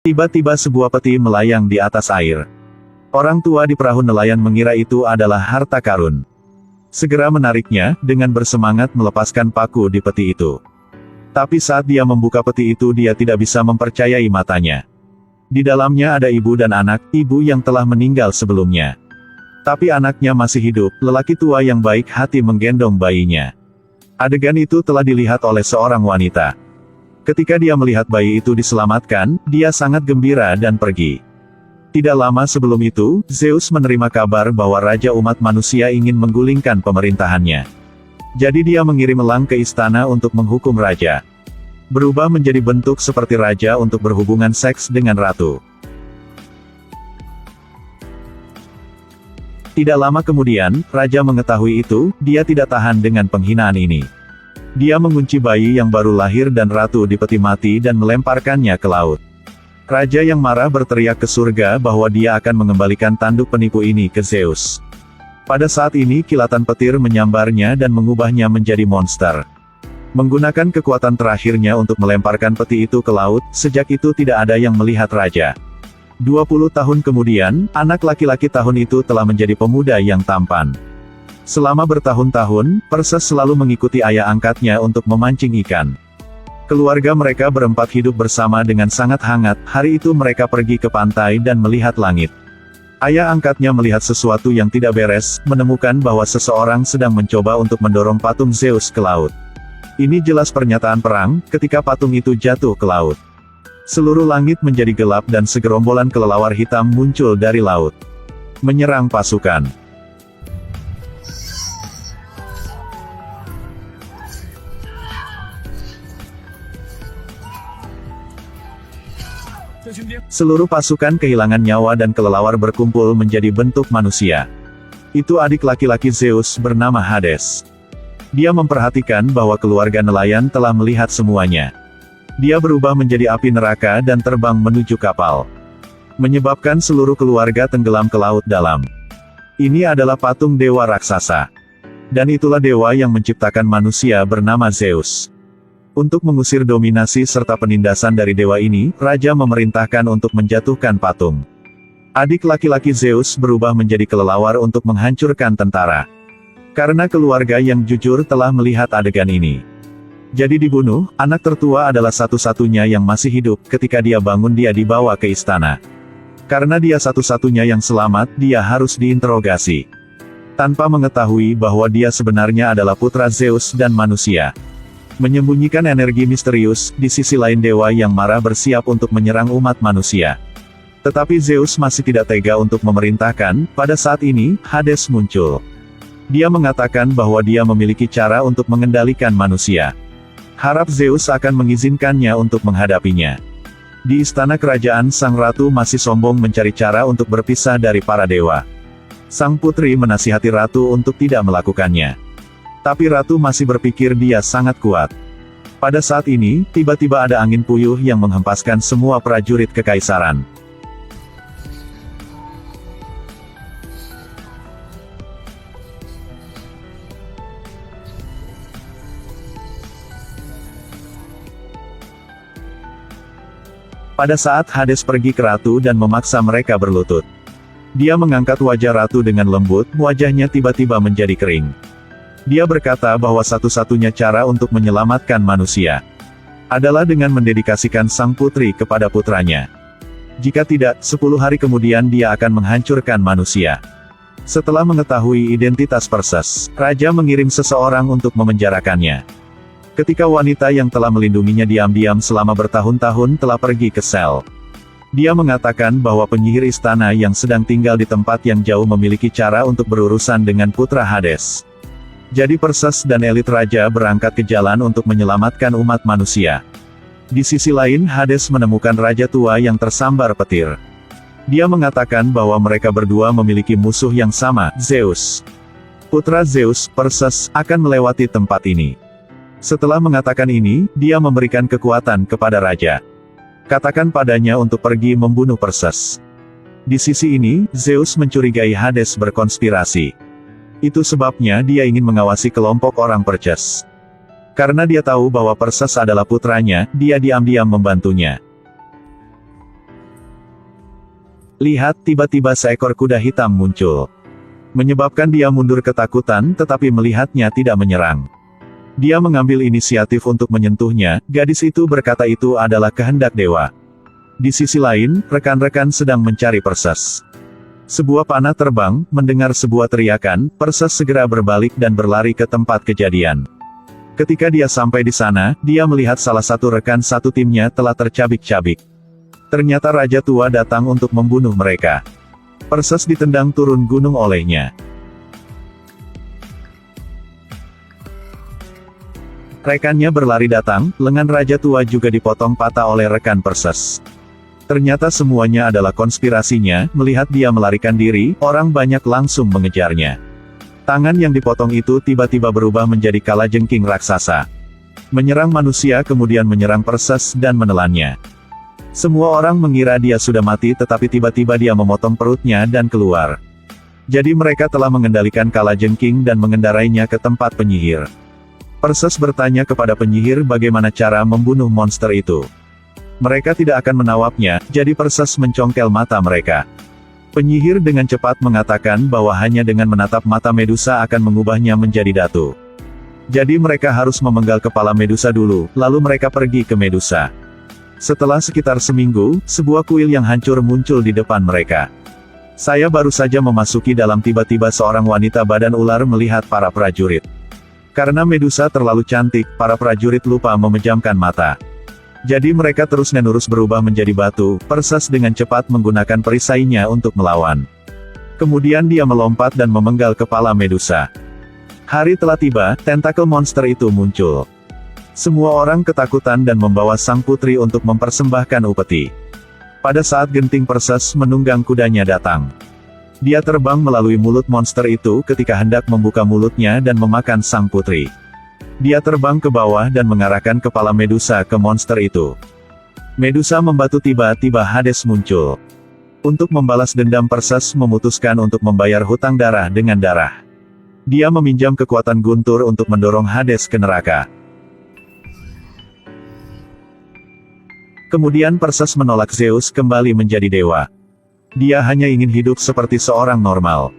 Tiba-tiba sebuah peti melayang di atas air. Orang tua di perahu nelayan mengira itu adalah harta karun. Segera menariknya, dengan bersemangat melepaskan paku di peti itu. Tapi saat dia membuka peti itu dia tidak bisa mempercayai matanya. Di dalamnya ada ibu dan anak, ibu yang telah meninggal sebelumnya. Tapi anaknya masih hidup, lelaki tua yang baik hati menggendong bayinya. Adegan itu telah dilihat oleh seorang wanita. Ketika dia melihat bayi itu diselamatkan, dia sangat gembira dan pergi. Tidak lama sebelum itu, Zeus menerima kabar bahwa Raja umat manusia ingin menggulingkan pemerintahannya. Jadi dia mengirim elang ke istana untuk menghukum raja. Berubah menjadi bentuk seperti raja untuk berhubungan seks dengan ratu. Tidak lama kemudian, raja mengetahui itu, dia tidak tahan dengan penghinaan ini. Dia mengunci bayi yang baru lahir dan ratu di peti mati dan melemparkannya ke laut. Raja yang marah berteriak ke surga bahwa dia akan mengembalikan tanduk penipu ini ke Zeus. Pada saat ini kilatan petir menyambarnya dan mengubahnya menjadi monster. Menggunakan kekuatan terakhirnya untuk melemparkan peti itu ke laut, sejak itu tidak ada yang melihat raja. 20 tahun kemudian, anak laki-laki tahun itu telah menjadi pemuda yang tampan. Selama bertahun-tahun, Perses selalu mengikuti ayah angkatnya untuk memancing ikan. Keluarga mereka berempat hidup bersama dengan sangat hangat. Hari itu mereka pergi ke pantai dan melihat langit. Ayah angkatnya melihat sesuatu yang tidak beres, menemukan bahwa seseorang sedang mencoba untuk mendorong patung Zeus ke laut. Ini jelas pernyataan perang, ketika patung itu jatuh ke laut. Seluruh langit menjadi gelap dan segerombolan kelelawar hitam muncul dari laut. Menyerang pasukan. Seluruh pasukan kehilangan nyawa dan kelelawar berkumpul menjadi bentuk manusia. Itu adik laki-laki Zeus bernama Hades. Dia memperhatikan bahwa keluarga nelayan telah melihat semuanya. Dia berubah menjadi api neraka dan terbang menuju kapal. Menyebabkan seluruh keluarga tenggelam ke laut dalam. Ini adalah patung dewa raksasa. Dan itulah dewa yang menciptakan manusia bernama Zeus. Untuk mengusir dominasi serta penindasan dari dewa ini, raja memerintahkan untuk menjatuhkan patung. Adik laki-laki Zeus berubah menjadi kelelawar untuk menghancurkan tentara. Karena keluarga yang jujur telah melihat adegan ini. Jadi dibunuh, anak tertua adalah satu-satunya yang masih hidup. Ketika dia bangun dia dibawa ke istana. Karena dia satu-satunya yang selamat, dia harus diinterogasi. Tanpa mengetahui bahwa dia sebenarnya adalah putra Zeus dan manusia. Menyembunyikan energi misterius, di sisi lain dewa yang marah bersiap untuk menyerang umat manusia. Tetapi Zeus masih tidak tega untuk memerintahkan. Pada saat ini, Hades muncul. Dia mengatakan bahwa dia memiliki cara untuk mengendalikan manusia. Harap Zeus akan mengizinkannya untuk menghadapinya. Di istana kerajaan sang ratu masih sombong mencari cara untuk berpisah dari para dewa. Sang putri menasihati ratu untuk tidak melakukannya. Tapi ratu masih berpikir dia sangat kuat. Pada saat ini, tiba-tiba ada angin puyuh yang menghempaskan semua prajurit kekaisaran. Pada saat Hades pergi ke ratu dan memaksa mereka berlutut. Dia mengangkat wajah ratu dengan lembut, wajahnya tiba-tiba menjadi kering. Dia berkata bahwa satu-satunya cara untuk menyelamatkan manusia adalah dengan mendedikasikan sang putri kepada putranya. Jika tidak, 10 hari kemudian dia akan menghancurkan manusia. Setelah mengetahui identitas Perses, raja mengirim seseorang untuk memenjarakannya. Ketika wanita yang telah melindunginya diam-diam selama bertahun-tahun telah pergi ke sel. Dia mengatakan bahwa penyihir istana yang sedang tinggal di tempat yang jauh memiliki cara untuk berurusan dengan putra Hades. Jadi Perses dan elit raja berangkat ke jalan untuk menyelamatkan umat manusia. Di sisi lain Hades menemukan raja tua yang tersambar petir. Dia mengatakan bahwa mereka berdua memiliki musuh yang sama, Zeus. Putra Zeus, Perses, akan melewati tempat ini. Setelah mengatakan ini, dia memberikan kekuatan kepada raja. Katakan padanya untuk pergi membunuh Perses. Di sisi ini, Zeus mencurigai Hades berkonspirasi. Itu sebabnya dia ingin mengawasi kelompok orang Perses. Karena dia tahu bahwa Perses adalah putranya, dia diam-diam membantunya. Lihat, tiba-tiba seekor kuda hitam muncul. Menyebabkan dia mundur ketakutan, tetapi melihatnya tidak menyerang. Dia mengambil inisiatif untuk menyentuhnya. Gadis itu berkata itu adalah kehendak dewa. Di sisi lain, rekan-rekan sedang mencari Perses. Sebuah panah terbang, mendengar sebuah teriakan, Perses segera berbalik dan berlari ke tempat kejadian. Ketika dia sampai di sana, dia melihat salah satu rekan satu timnya telah tercabik-cabik. Ternyata Raja Tua datang untuk membunuh mereka. Perses ditendang turun gunung olehnya. Rekannya berlari datang, lengan Raja Tua juga dipotong patah oleh rekan Perses. Ternyata semuanya adalah konspirasinya. Melihat dia melarikan diri, orang banyak langsung mengejarnya. Tangan yang dipotong itu tiba-tiba berubah menjadi kalajengking raksasa. Menyerang manusia kemudian menyerang Perses dan menelannya. Semua orang mengira dia sudah mati tetapi tiba-tiba dia memotong perutnya dan keluar. Jadi mereka telah mengendalikan kalajengking dan mengendarainya ke tempat penyihir. Perses bertanya kepada penyihir bagaimana cara membunuh monster itu. Mereka tidak akan menawabnya, jadi Perses mencongkel mata mereka. Penyihir dengan cepat mengatakan bahwa hanya dengan menatap mata Medusa akan mengubahnya menjadi datu. Jadi mereka harus memenggal kepala Medusa dulu, lalu mereka pergi ke Medusa. Setelah sekitar seminggu, sebuah kuil yang hancur muncul di depan mereka. Saya baru saja memasuki dalam tiba-tiba seorang wanita badan ular melihat para prajurit. Karena Medusa terlalu cantik, para prajurit lupa memejamkan mata. Jadi mereka terus-menerus berubah menjadi batu. Perses dengan cepat menggunakan perisainya untuk melawan. Kemudian dia melompat dan memenggal kepala Medusa. Hari telah tiba, tentakel monster itu muncul. Semua orang ketakutan dan membawa sang putri untuk mempersembahkan upeti. Pada saat genting Perses menunggang kudanya datang. Dia terbang melalui mulut monster itu ketika hendak membuka mulutnya dan memakan sang putri. Dia terbang ke bawah dan mengarahkan kepala Medusa ke monster itu. Medusa membatu tiba-tiba Hades muncul. Untuk membalas dendam Perses memutuskan untuk membayar hutang darah dengan darah. Dia meminjam kekuatan guntur untuk mendorong Hades ke neraka. Kemudian Perses menolak Zeus kembali menjadi dewa. Dia hanya ingin hidup seperti seorang normal.